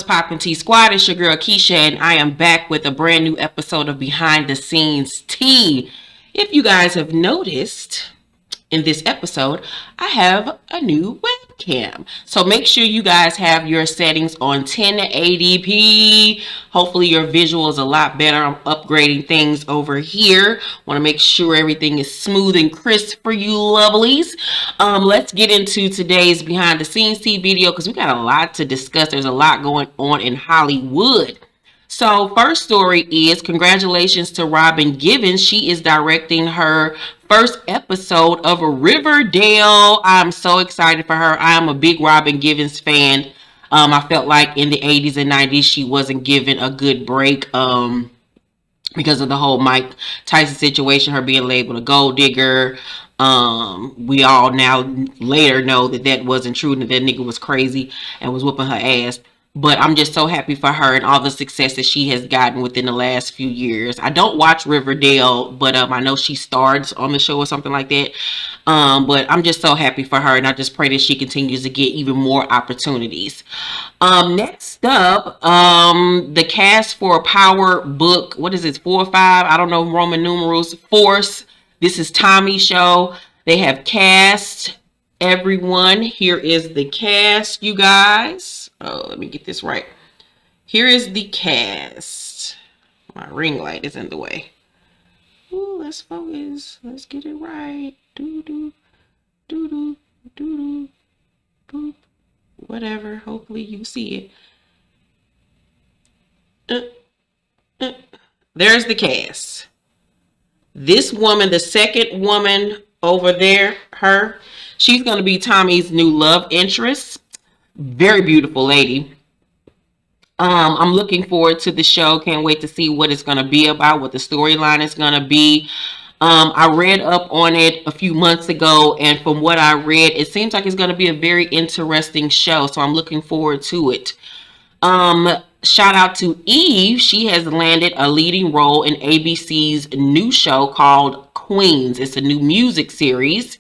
Poppin' Tea Squad, it's your girl Keisha, and I am back with a brand new episode of Behind the Scenes Tea. If you guys have noticed, in this episode, I have a new webcam. So make sure you guys have your settings on 1080p. Hopefully your visual is a lot better. I'm upgrading things over here. Want to make sure everything is smooth and crisp for you lovelies. Let's get into today's behind the scenes tea video because we got a lot to discuss. There's a lot going on in Hollywood. So first story is congratulations to Robin Givens. She is directing her first episode of Riverdale. I'm so excited for her. I am a big Robin Givens fan. I felt like in the 80s and 90s she wasn't given a good break because of the whole Mike Tyson situation, her being labeled a gold digger. We all now later know that that wasn't true and that nigga was crazy and was whooping her ass. But I'm just so happy for her and all the success that she has gotten within the last few years. I don't watch Riverdale, but I know she stars on the show or something like that. But I'm just so happy for her, and I just pray that she continues to get even more opportunities. Next up, the cast for Power Book, what is it, 4 or 5? I don't know Roman numerals. Force. This is Tommy's show. They have cast everyone. Here is the cast, you guys. Oh, let me get this right. Here is the cast. My ring light is in the way. Ooh, let's focus. Let's get it right. Doo-doo, doo-doo, doo-doo, boop. Whatever. Hopefully you see it. There's the cast. This woman, the second woman over there, she's going to be Tommy's new love interest. Very beautiful lady. I'm looking forward to the show. Can't wait to see what it's going to be about, what the storyline is going to be. I read up on it a few months ago, and from what I read, it seems like it's going to be a very interesting show, so I'm looking forward to it. Shout out to Eve. She has landed a leading role in ABC's new show called Queens. It's a new music series.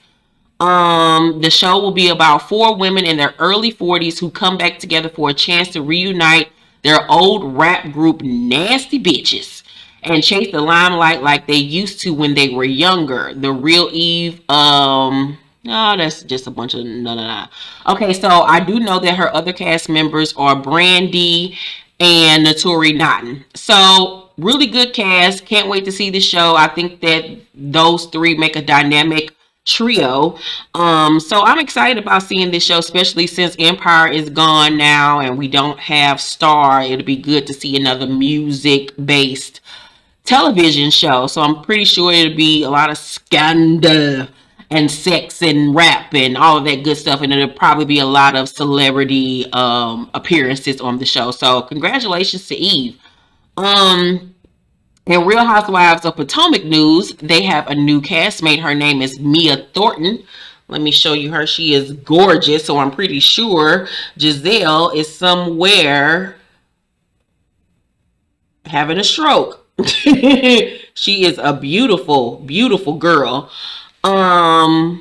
The show will be about 4 women in their early 40s who come back together for a chance to reunite their old rap group Nasty Bitches and chase the limelight like they used to when they were younger. The real Eve, no, that's just a bunch of no. Okay, so I do know that her other cast members are Brandy and Naturi Naughton. So really good cast. Can't wait to see the show. I think that those 3 make a dynamic trio. So I'm excited about seeing this show, especially since Empire is gone now and we don't have Star. It'll be good to see another music based television show. So I'm pretty sure it'll be a lot of scandal and sex and rap and all of that good stuff, and it'll probably be a lot of celebrity appearances on the show. So congratulations to Eve. In Real Housewives of Potomac news, they have a new castmate. Her name is Mia Thornton. Let me show you her. She is gorgeous. So I'm pretty sure Giselle is somewhere having a stroke. She is a beautiful, beautiful girl. Mia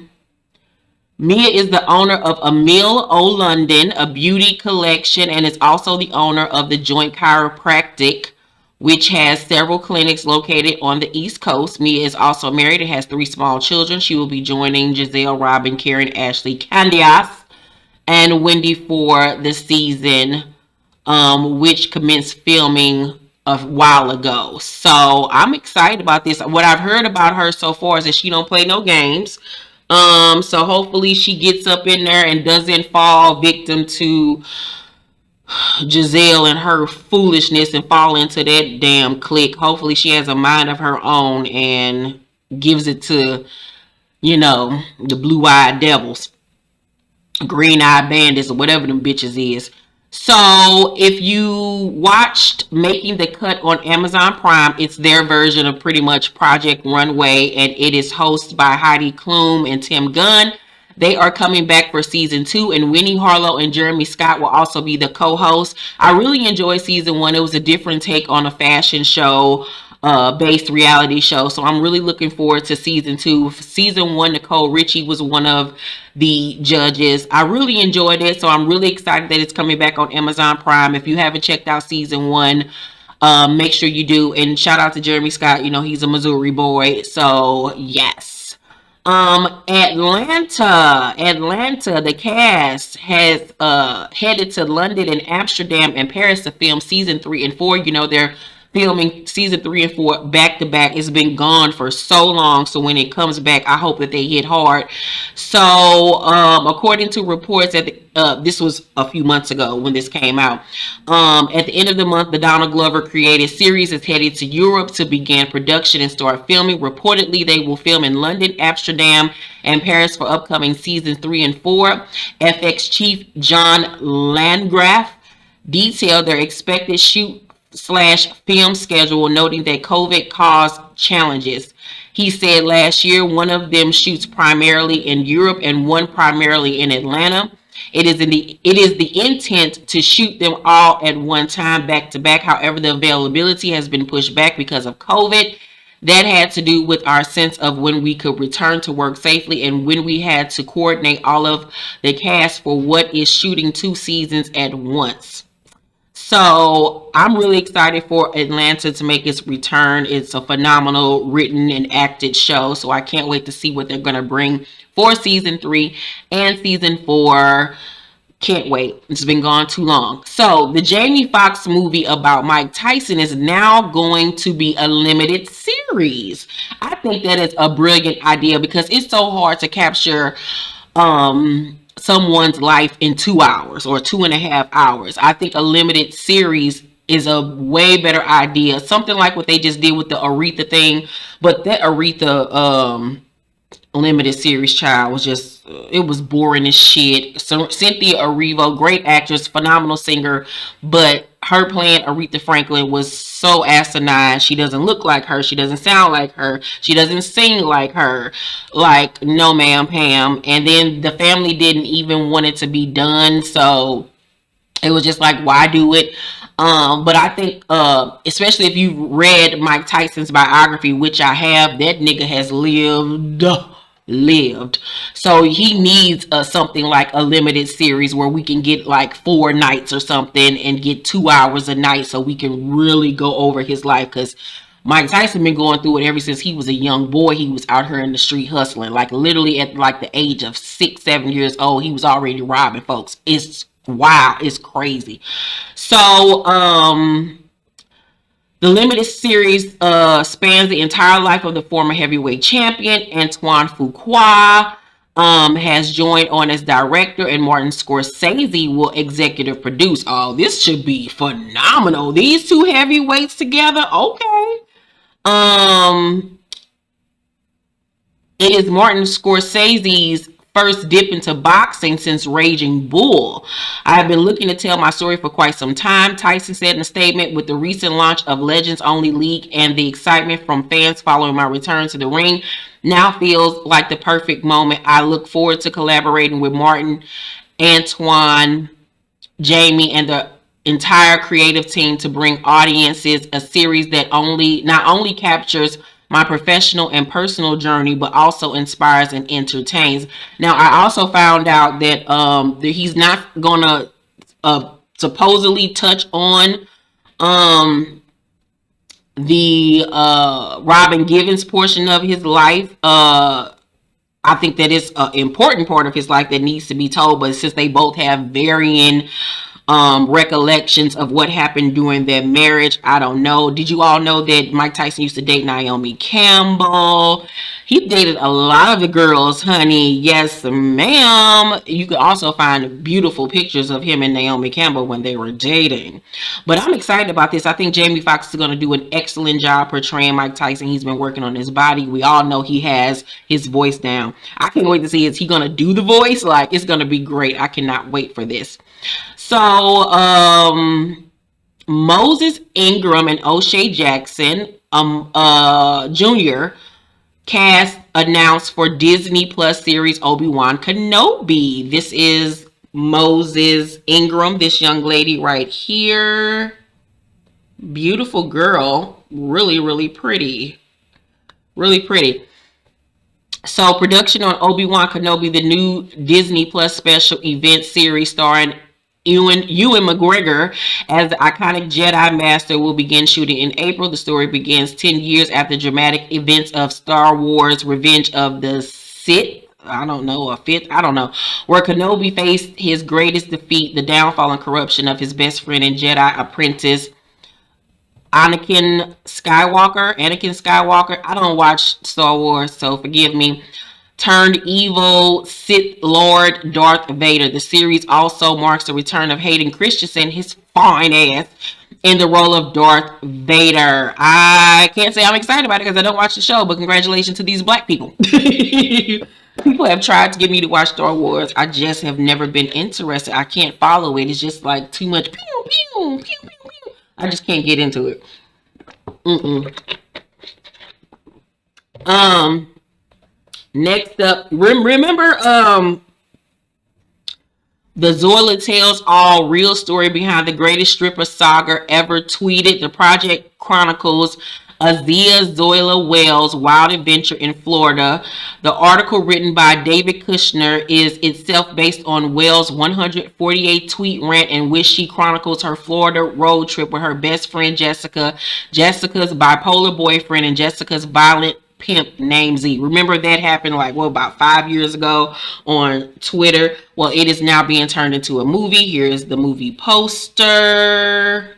is the owner of Emile O London, a beauty collection, and is also the owner of the Joint Chiropractic, which has several clinics located on the East Coast. Mia is also married and has 3 small children. She will be joining Giselle, Robin, Karen, Ashley, Candias, and Wendy for the season, which commenced filming a while ago. So I'm excited about this. What I've heard about her so far is that she don't play no games. So hopefully she gets up in there and doesn't fall victim to Giselle and her foolishness and fall into that damn clique. Hopefully she has a mind of her own and gives it to, the blue-eyed devils, green-eyed bandits, or whatever them bitches is. So if you watched Making the Cut on Amazon Prime, it's their version of pretty much Project Runway, and it is hosted by Heidi Klum and Tim Gunn. They are coming back for season 2, and Winnie Harlow and Jeremy Scott will also be the co-hosts. I really enjoyed season 1. It was a different take on a fashion show based reality show. So I'm really looking forward to season 2. Season 1, Nicole Richie was one of the judges. I really enjoyed it, so I'm really excited that it's coming back on Amazon Prime. If you haven't checked out season 1, make sure you do. And shout out to Jeremy Scott. You know, he's a Missouri boy. So yes. Atlanta, the cast has headed to London and Amsterdam and Paris to film season 3 and 4. You know, they're filming season 3 and 4 back to back. It's been gone for so long, so when it comes back, I hope that they hit hard. So according to reports that this was a few months ago when this came out, at the end of the month, the Donald Glover created series is headed to Europe to begin production and start filming. Reportedly, they will film in London, Amsterdam, and Paris for upcoming seasons 3 and 4. FX chief John Landgraf detailed their expected shoot/film schedule, noting that COVID caused challenges. He said last year one of them shoots primarily in Europe and one primarily in Atlanta. It is the intent to shoot them all at one time back to back. However, the availability has been pushed back because of COVID. That had to do with our sense of when we could return to work safely and when we had to coordinate all of the cast for what is shooting 2 seasons at once. So I'm really excited for Atlanta to make its return. It's a phenomenal written and acted show. So I can't wait to see what they're going to bring for season 3 and season 4. Can't wait. It's been gone too long. So the Jamie Foxx movie about Mike Tyson is now going to be a limited series. I think that is a brilliant idea because it's so hard to capture someone's life in 2 hours or 2.5 hours. I think a limited series is a way better idea. Something like what they just did with the Aretha thing, but that Aretha limited series, child, was just, it was boring as shit. So Cynthia Erivo, great actress, phenomenal singer, but her playing Aretha Franklin was so asinine. She doesn't look like her. She doesn't sound like her. She doesn't sing like her. Like, no ma'am, Pam. And then the family didn't even want it to be done. So it was just like, why do it? But I think, especially if you've read Mike Tyson's biography, which I have, that nigga has lived. So he needs something like a limited series where we can get like 4 nights or something and get 2 hours a night so we can really go over his life, because Mike Tyson been going through it ever since he was a young boy. He was out here in the street hustling, like literally at like the age of 6-7 years old. He was already robbing folks. It's wow, it's crazy. So the limited series spans the entire life of the former heavyweight champion. Antoine Fuqua has joined on as director, and Martin Scorsese will executive produce. Oh, this should be phenomenal. These 2 heavyweights together. Okay. It is Martin Scorsese's first dip into boxing since Raging Bull. I have been looking to tell my story for quite some time, Tyson said in a statement. With the recent launch of Legends Only League and the excitement from fans following my return to the ring, now feels like the perfect moment. I look forward to collaborating with Martin, Antoine, Jamie, and the entire creative team to bring audiences a series that not only captures my professional and personal journey, but also inspires and entertains. Now, I also found out that he's not gonna supposedly touch on the Robin Givens portion of his life. I think that is an important part of his life that needs to be told, but since they both have varying recollections of what happened during their marriage, I don't know. Did you all know that Mike Tyson used to date Naomi Campbell? He dated a lot of the girls, honey. Yes, ma'am. You can also find beautiful pictures of him and Naomi Campbell when they were dating. But I'm excited about this. I think Jamie Foxx is going to do an excellent job portraying Mike Tyson. He's been working on his body. We all know he has his voice down. I can't wait to see, is he going to do the voice? Like, it's going to be great. I cannot wait for this. So, Moses Ingram and O'Shea Jackson, Jr. cast announced for Disney Plus series Obi-Wan Kenobi. This is Moses Ingram, this young lady right here. Beautiful girl. Really, really pretty. Really pretty. So production on Obi-Wan Kenobi, the new Disney Plus special event series starring Ewan McGregor as the iconic Jedi Master, will begin shooting in April. The story begins 10 years after dramatic events of Star Wars Revenge of the Sith. I don't know, where Kenobi faced his greatest defeat, the downfall and corruption of his best friend and Jedi apprentice, Anakin Skywalker. I don't watch Star Wars, so forgive me. Turned evil Sith Lord Darth Vader. The series also marks the return of Hayden Christensen, his fine ass, in the role of Darth Vader. I can't say I'm excited about it because I don't watch the show, but congratulations to these black people. People have tried to get me to watch Star Wars. I just have never been interested. I can't follow it. It's just like too much pew, pew, pew, pew, pew. I just can't get into it. Next up, remember the Zola Tells All real story behind the greatest stripper saga ever tweeted? The project chronicles Azia Zoila Wells' wild adventure in Florida. The article, written by David Kushner, is itself based on Wells' 148 tweet rant in which she chronicles her Florida road trip with her best friend Jessica, Jessica's bipolar boyfriend, and Jessica's violent pimp named Z. Remember that happened like about 5 years ago on Twitter? Well, it is now being turned into a movie. Here is the movie poster.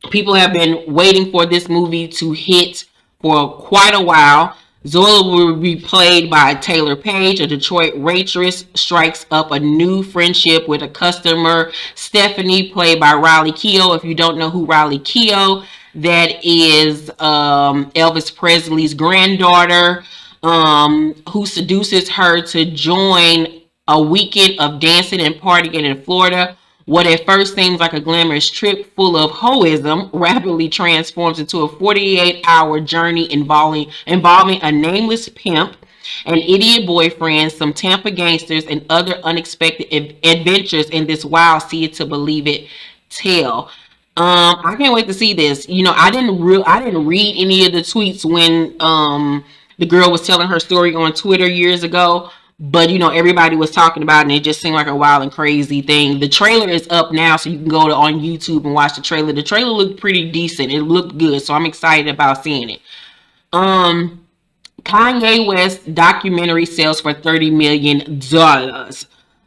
People have been waiting for this movie to hit for quite a while. Zola will be played by Taylor Page. A Detroit waitress strikes up a new friendship with a customer, Stephanie, played by Riley Keough. If you don't know who Riley Keough, that is Elvis Presley's granddaughter, who seduces her to join a weekend of dancing and partying in Florida. What at first seems like a glamorous trip full of hoism rapidly transforms into a 48-hour journey involving a nameless pimp, an idiot boyfriend, some Tampa gangsters, and other unexpected adventures in this wild see it to believe it tale. I can't wait to see this. You know, I didn't read any of the tweets when the girl was telling her story on Twitter years ago. But, you know, everybody was talking about it, and it just seemed like a wild and crazy thing. The trailer is up now, so you can go on YouTube and watch the trailer. The trailer looked pretty decent. It looked good, so I'm excited about seeing it. Kanye West documentary sells for $30 million.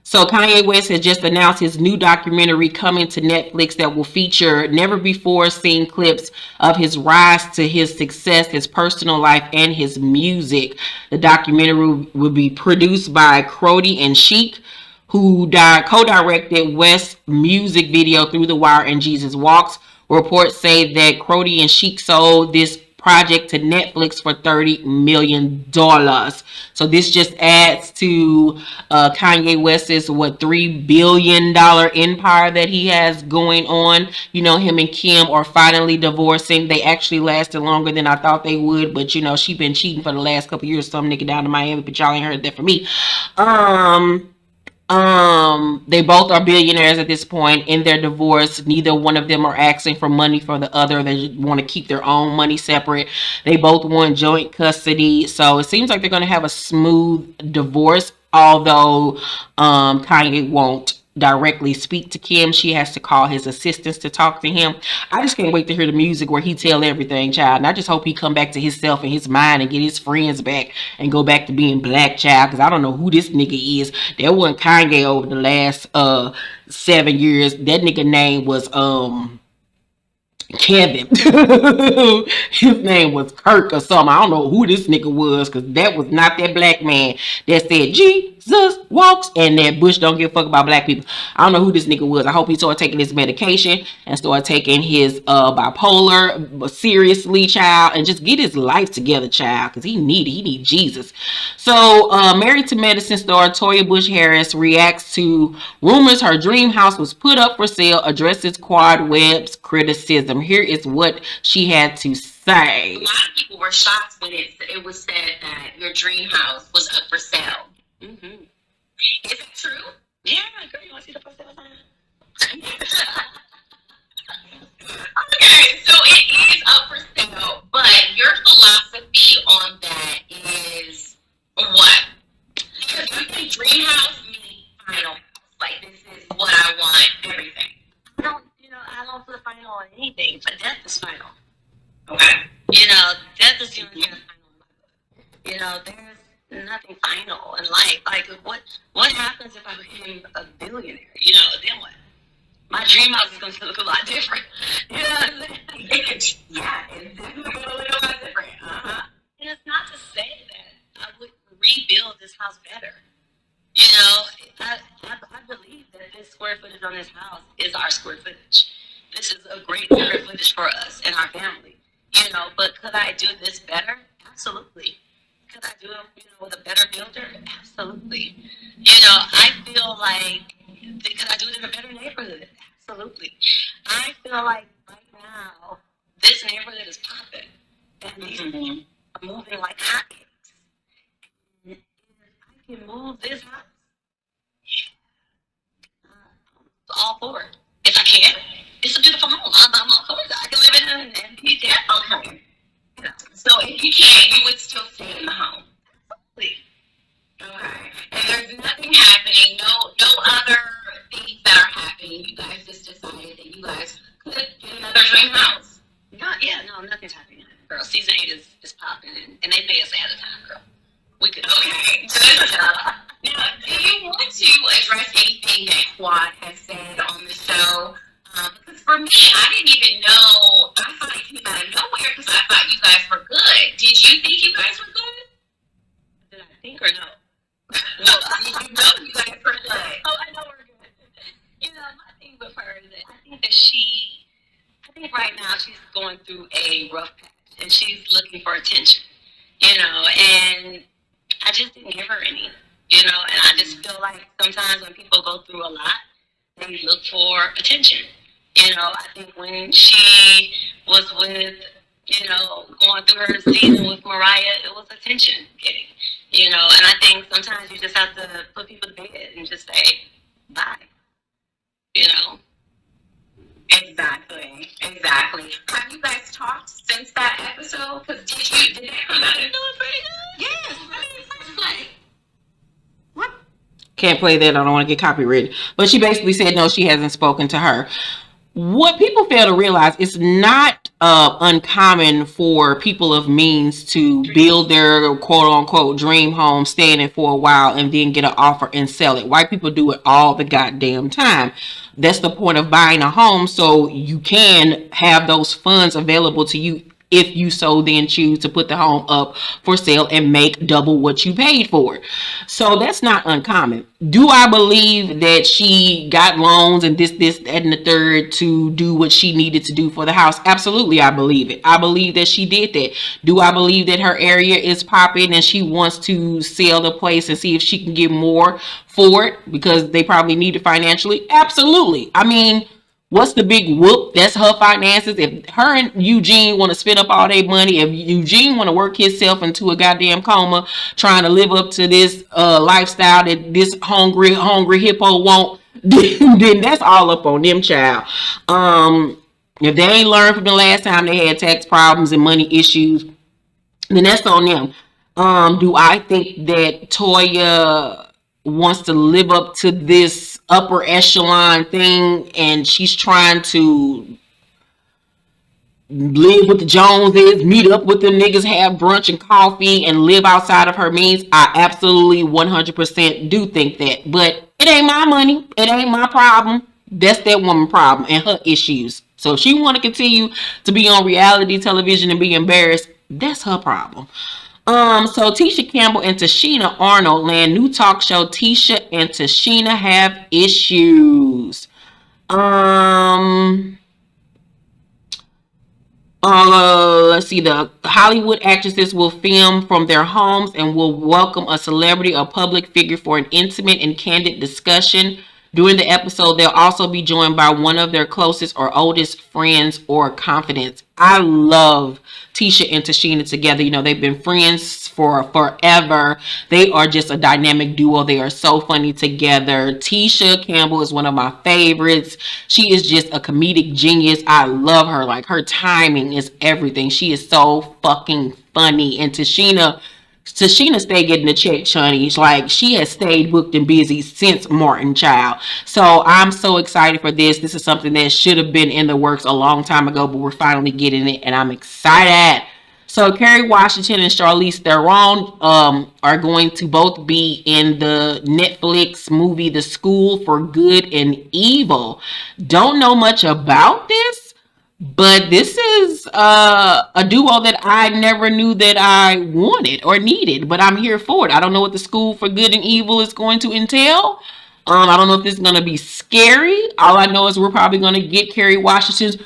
So Kanye West has just announced his new documentary coming to Netflix that will feature never before seen clips of his rise to his success, his personal life, and his music. The documentary will be produced by Crody and Chic, who co-directed West's music video Through the Wire and Jesus Walks. Reports say that Crody and Chic sold this project to Netflix for $30 million. So this just adds to Kanye West's $3 billion empire that he has going on. You know, him and Kim are finally divorcing. They actually lasted longer than I thought they would, but you know, she been cheating for the last couple years. Some nigga down in Miami, but y'all ain't heard that from me. They both are billionaires at this point in their divorce. Neither one of them are asking for money for the other. They want to keep their own money separate. They both want joint custody. So it seems like they're going to have a smooth divorce, although Kanye won't directly speak to Kim. She has to call his assistants to talk to him. I just can't wait to hear the music where he tell everything, child. And I just hope he come back to himself and his mind and get his friends back and go back to being black, child. Because I don't know who this nigga is. There wasn't Kanye over the last 7 years. That nigga name was Kevin. His name was Kirk or something. I don't know who this nigga was, because that was not that black man that said Jesus walks and that Bush don't give a fuck about black people. I don't know who this nigga was. I hope he started taking his medication and started taking his bipolar seriously, child, and just get his life together, child, because he need Jesus. So Married to Medicine star Toya Bush-Harris reacts to rumors her dream house was put up for sale, addresses Quad Web's criticism. Here is what she had to say. A lot of people were shocked when it was said that your dream house was up for sale. Mm-hmm. Is it true? Yeah, girl, you want to see the for sale sign? Okay, so it is up for sale, but your philosophy on that is what? Because you think dream house means final. Like, this is what I want, everything. I don't put final on anything, but death is final. Okay. Death is the only thing that's final in my book. There's nothing final in life. Like, what happens if I became a billionaire? Then what? My dream house is going to look a lot different. You know what I'm saying? Yeah, it's definitely going to look a lot different. Uh-huh. And it's not to say that I would rebuild this house better. I believe that this square footage on this house is our square footage. This is a great square footage for us and our family. But could I do this better? Absolutely. Could I do it, with a better builder? Absolutely. I feel like, could I do it in a better neighborhood? Absolutely. I feel like right now, this neighborhood is popping. And these people are moving like hotcakes. And if I can move this house, all for it. If I can, it's a beautiful home. I'm all for it. I can live in it and be there all the time. So if you can't, you would still stay in the home. Absolutely. Okay. And there's nothing happening, no other things that are happening. You guys just decided that you guys could get another dream house. No, nothing's happening. Girl, season 8 is popping, and they pay us ahead of time, girl. We could. Okay, good job. Now, do you want to address anything that Quad has said on the show? Because for me, I didn't even know. I thought it came out of nowhere because I thought you guys were good. Did you think you guys were good? Did I think or no? No, did you know you guys were good? Oh, I know we're good. My thing with her is that I think right now she's going through a rough patch and she's looking for attention, and I just didn't give her any. And I just feel like sometimes when people go through a lot, they look for attention. I think when she was with, going through her season with Mariah, it was attention getting, and I think sometimes you just have to put people to bed and just say, bye, Exactly. Have you guys talked since that episode? Because did that come out and do it pretty good? Yes. What? Can't play that. I don't want to get copyrighted. But she basically said no, she hasn't spoken to her. What people fail to realize, it's not uncommon for people of means to build their quote-unquote dream home, stay in it for a while, and then get an offer and sell it. White people do it all the goddamn time. That's the point of buying a home, so you can have those funds available to you if you so then choose to put the home up for sale and make double what you paid for it. So that's not uncommon. Do I believe that she got loans and this, that, and the third to do what she needed to do for the house? Absolutely, I believe it. I believe that she did that. Do I believe that her area is popping and she wants to sell the place and see if she can get more for it because they probably need it financially? Absolutely. I mean, what's the big whoop? That's her finances. If her and Eugene want to spend up all their money, if Eugene want to work himself into a goddamn coma trying to live up to this lifestyle that this hungry hippo want, then that's all up on them, child. If they ain't learned from the last time they had tax problems and money issues, then that's on them. Do I think that Toya wants to live up to this upper echelon thing and she's trying to live with the Joneses, meet up with them niggas, have brunch and coffee and live outside of her means? I absolutely 100% do think that, but it ain't my money. It ain't my problem. That's that woman problem and her issues. So if she want to continue to be on reality television and be embarrassed, that's her problem. So Tisha Campbell and Tashina Arnold land new talk show. Tisha and Tashina have issues. Let's see. The Hollywood actresses will film from their homes and will welcome a celebrity or public figure for an intimate and candid discussion. During the episode, they'll also be joined by one of their closest or oldest friends or confidants. I love Tisha and Tashina together. You know, they've been friends for forever. They are just a dynamic duo. They are so funny together. Tisha Campbell is one of my favorites. She is just a comedic genius. I love her. Like, her timing is everything. She is so fucking funny. And Tashina stayed getting the check, honey. Like, she has stayed booked and busy since Martin, child. So I'm so excited for this. This is something that should have been in the works a long time ago, but we're finally getting it, and I'm excited. So Kerry Washington and Charlize Theron are going to both be in the Netflix movie The School for Good and Evil. Don't know much about this, but this is a duo that I never knew that I wanted or needed, but I'm here for it. I don't know what The School for Good and Evil is going to entail. I don't know if this is going to be scary. All I know is we're probably going to get Kerry Washington's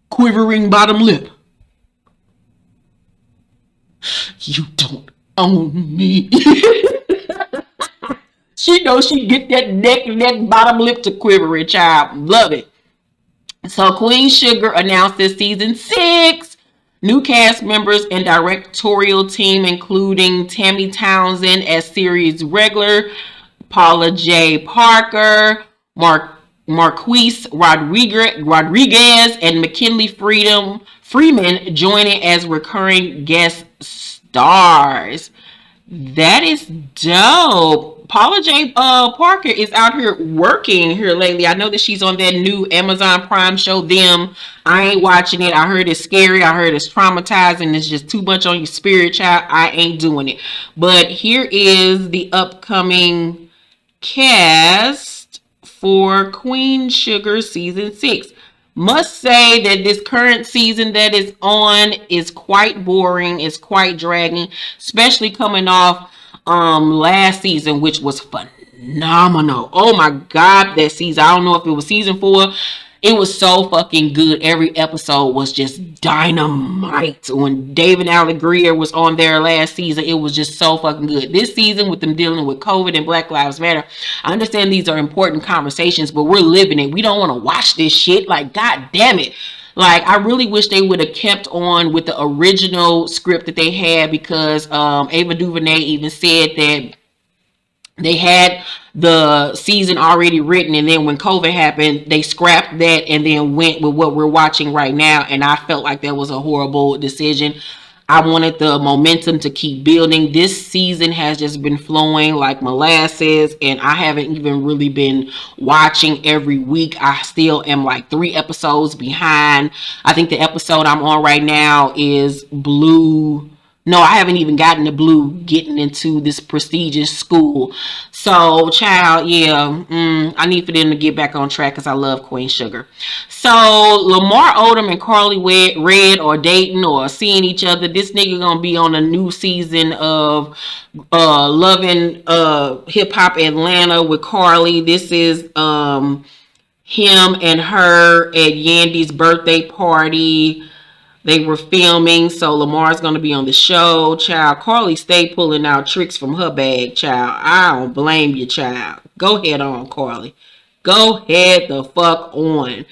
quivering bottom lip. You don't own me. She knows she get that neck and that bottom lip to quivering, child. Love it. So Queen Sugar announced this season 6 new cast members and directorial team, including Tammy Townsend as series regular, Paula J. Parker, Marquise Rodriguez, and McKinley Freeman joining as recurring guest stars. That is dope. Paula J. Parker is out here working here lately. I know that she's on that new Amazon Prime show, Them. I ain't watching it. I heard it's scary. I heard it's traumatizing. It's just too much on your spirit, child. I ain't doing it. But here is the upcoming cast for Queen Sugar season 6. Must say that this current season that is on is quite boring. It's quite dragging, especially coming off last season, which was phenomenal. Oh my god, that season. I don't know if it was season 4. It was so fucking good. Every episode was just dynamite. When David Allen Greer was on there last season, it was just so fucking good. This season, with them dealing with COVID and Black Lives Matter, I understand these are important conversations, but we're living it. We don't want to watch this shit. Like, god damn it. Like, I really wish they would have kept on with the original script that they had, because Ava DuVernay even said that they had the season already written, and then when COVID happened, they scrapped that and then went with what we're watching right now. And I felt like that was a horrible decision. I wanted the momentum to keep building. This season has just been flowing like molasses, and I haven't even really been watching every week. I still am like 3 episodes behind. I think the episode I'm on right now is Blue. No, I haven't even gotten to Blue, getting into this prestigious school. So, child, yeah, I need for them to get back on track, because I love Queen Sugar. So, Lamar Odom and Carly Red are dating or seeing each other. This nigga gonna be on a new season of Loving Hip Hop Atlanta with Carly. This is him and her at Yandy's birthday party. They were filming, so Lamar's going to be on the show. Child, Carly stay pulling out tricks from her bag, child. I don't blame you, child. Go head on, Carly. Go head the fuck on.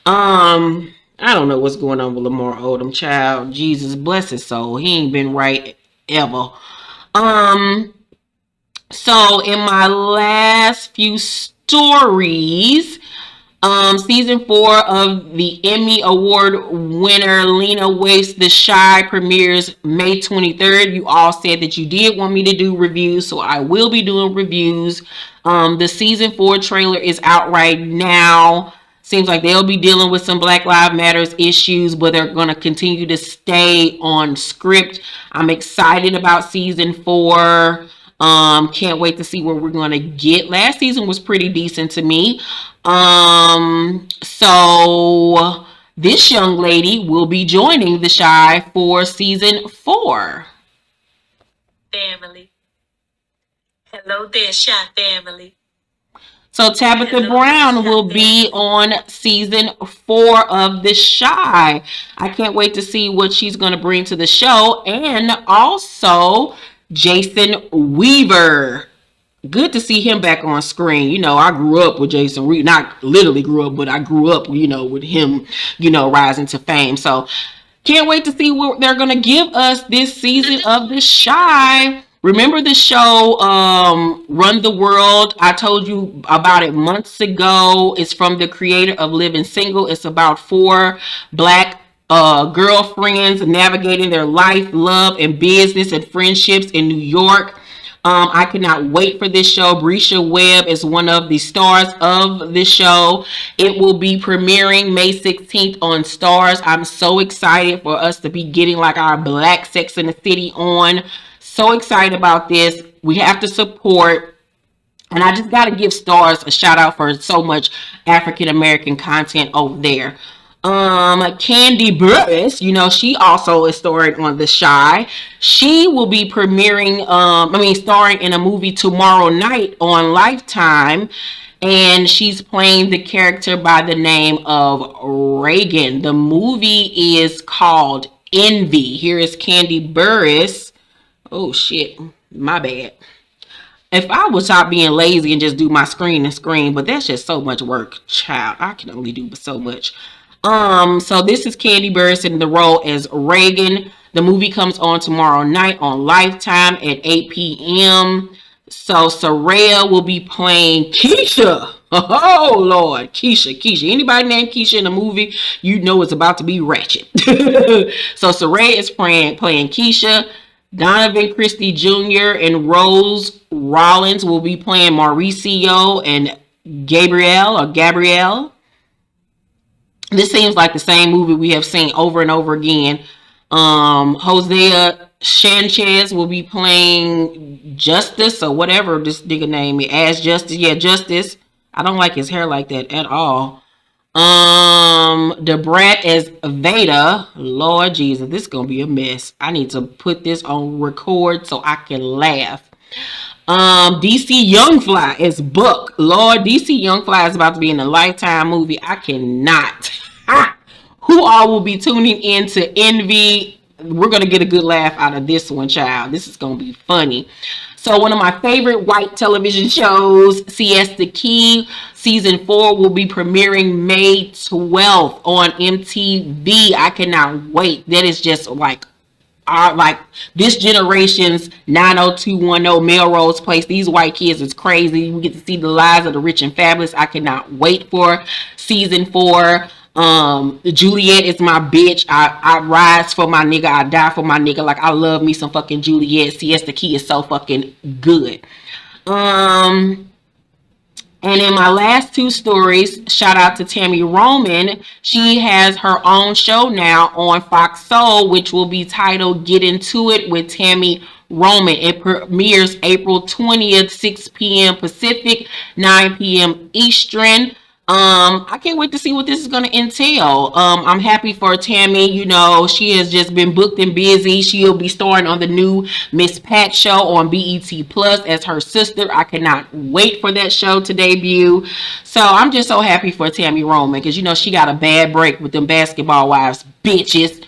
I don't know what's going on with Lamar Odom, child. Jesus bless his soul. He ain't been right ever. So in my last few stories, season 4 of the Emmy Award winner Lena Waithe the Shy premieres May 23rd. You all said that you did want me to do reviews, so I will be doing reviews. The season 4 trailer is out right now. Seems like they'll be dealing with some Black Lives Matter issues, but they're going to continue to stay on script. I'm excited about season 4. Can't wait to see where we're gonna get. Last season was pretty decent to me. So this young lady will be joining the Shy for season 4. Family. Hello there, Shy family. So Tabitha Brown will be on season 4 of The Shy. I can't wait to see what she's going to bring to the show. And also Jason Weaver. Good to see him back on screen. You know, I grew up with Jason Weaver. Not literally grew up, but I grew up, you know, with him, you know, rising to fame. So can't wait to see what they're going to give us this season of The Shy. Remember the show Run the World? I told you about it months ago. It's from the creator of Living Single. It's about 4 black girlfriends navigating their life, love, and business and friendships in New York. I cannot wait for this show. Brisha Webb is one of the stars of this show. It will be premiering May 16th on Stars. I'm so excited for us to be getting like our black Sex in the City on. So excited about this. We have to support. And I just got to give Stars a shout out for so much African American content over there. Kandi Burruss, you know, she also is starring on The Shy. She will be starring in a movie tomorrow night on Lifetime. And she's playing the character by the name of Reagan. The movie is called Envy. Here is Kandi Burruss. Oh shit, my bad. If I would stop being lazy and just do my screen, but that's just so much work, child. I can only do so much. So this is Kandi Burruss in the role as Reagan. The movie comes on tomorrow night on Lifetime at 8 p.m. So Soraya will be playing Keisha. Oh Lord, Keisha. Anybody named Keisha in the movie, you know it's about to be ratchet. So Soraya is playing Keisha. Donovan Christie Jr. and Rose Rollins will be playing Mauricio and Gabrielle. This seems like the same movie we have seen over and over again. Hosea Sanchez will be playing Justice or whatever this nigga name is. As Justice. Yeah, Justice. I don't like his hair like that at all. Debrat as Veda. Lord Jesus, this is gonna be a mess. I need to put this on record so I can laugh. DC Youngfly as Buck. Lord, DC Youngfly is about to be in a Lifetime movie. I cannot. Who all will be tuning in to Envy? We're gonna get a good laugh out of this one, child. This is gonna be funny. So one of my favorite white television shows, Siesta Key, season 4 will be premiering May 12th on MTV. I cannot wait. That is just like this generation's 90210 Melrose Place. These white kids is crazy. We get to see the lives of the rich and fabulous. I cannot wait for season 4. Juliet is my bitch. I rise for my nigga. I die for my nigga. Like, I love me some fucking Juliet. Siesta Key is so fucking good. And in my last 2 stories, shout out to Tammy Roman. She has her own show now on Fox Soul, which will be titled Get Into It with Tammy Roman. It premieres April 20th, 6 p.m. Pacific, 9 p.m. Eastern. I can't wait to see what this is going to entail. I'm happy for Tammy. You know, she has just been booked and busy. She'll be starring on the new Miss Pat show on BET Plus as her sister. I cannot wait for that show to debut. So I'm just so happy for Tammy Roman because, you know, she got a bad break with them Basketball Wives bitches.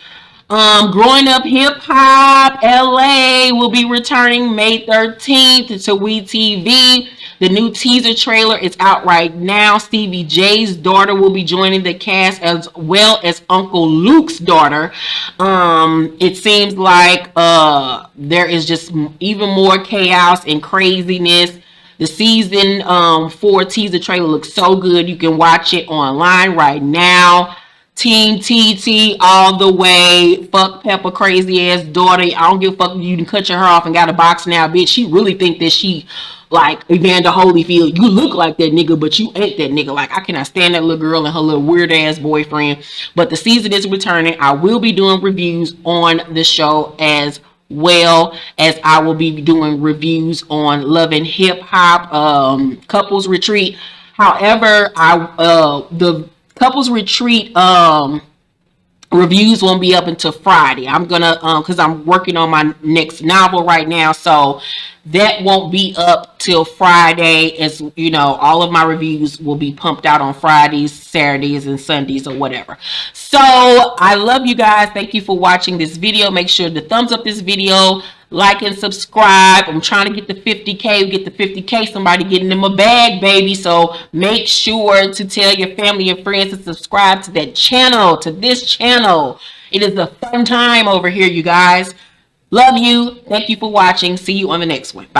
Growing Up Hip Hop LA will be returning May 13th to WeTV. The new teaser trailer is out right now. Stevie J's daughter will be joining the cast as well as Uncle Luke's daughter. It seems like there is just even more chaos and craziness. The season 4 teaser trailer looks so good. You can watch it online right now. Team TT all the way. Fuck Pepper crazy ass daughter. I don't give a fuck if you can cut your hair off and got a box now, bitch. She really think that she like Evander Holyfield. You look like that nigga, but you ain't that nigga. Like, I cannot stand that little girl and her little weird ass boyfriend. But the season is returning. I will be doing reviews on the show as well as I will be doing reviews on Love and Hip Hop couples retreat. However, the couples retreat reviews won't be up until Friday. I'm gonna because I'm working on my next novel right now, so that won't be up till Friday. As you know, all of my reviews will be pumped out on Fridays, Saturdays, and Sundays, or whatever. So I love you guys. Thank you for watching this video. Make sure to thumbs up this video, like and subscribe. I'm trying to get the 50K. Get the 50K. Somebody getting in my bag, baby. So make sure to tell your family and friends to subscribe to that channel, to this channel. It is a fun time over here, you guys. Love you. Thank you for watching. See you on the next one. Bye.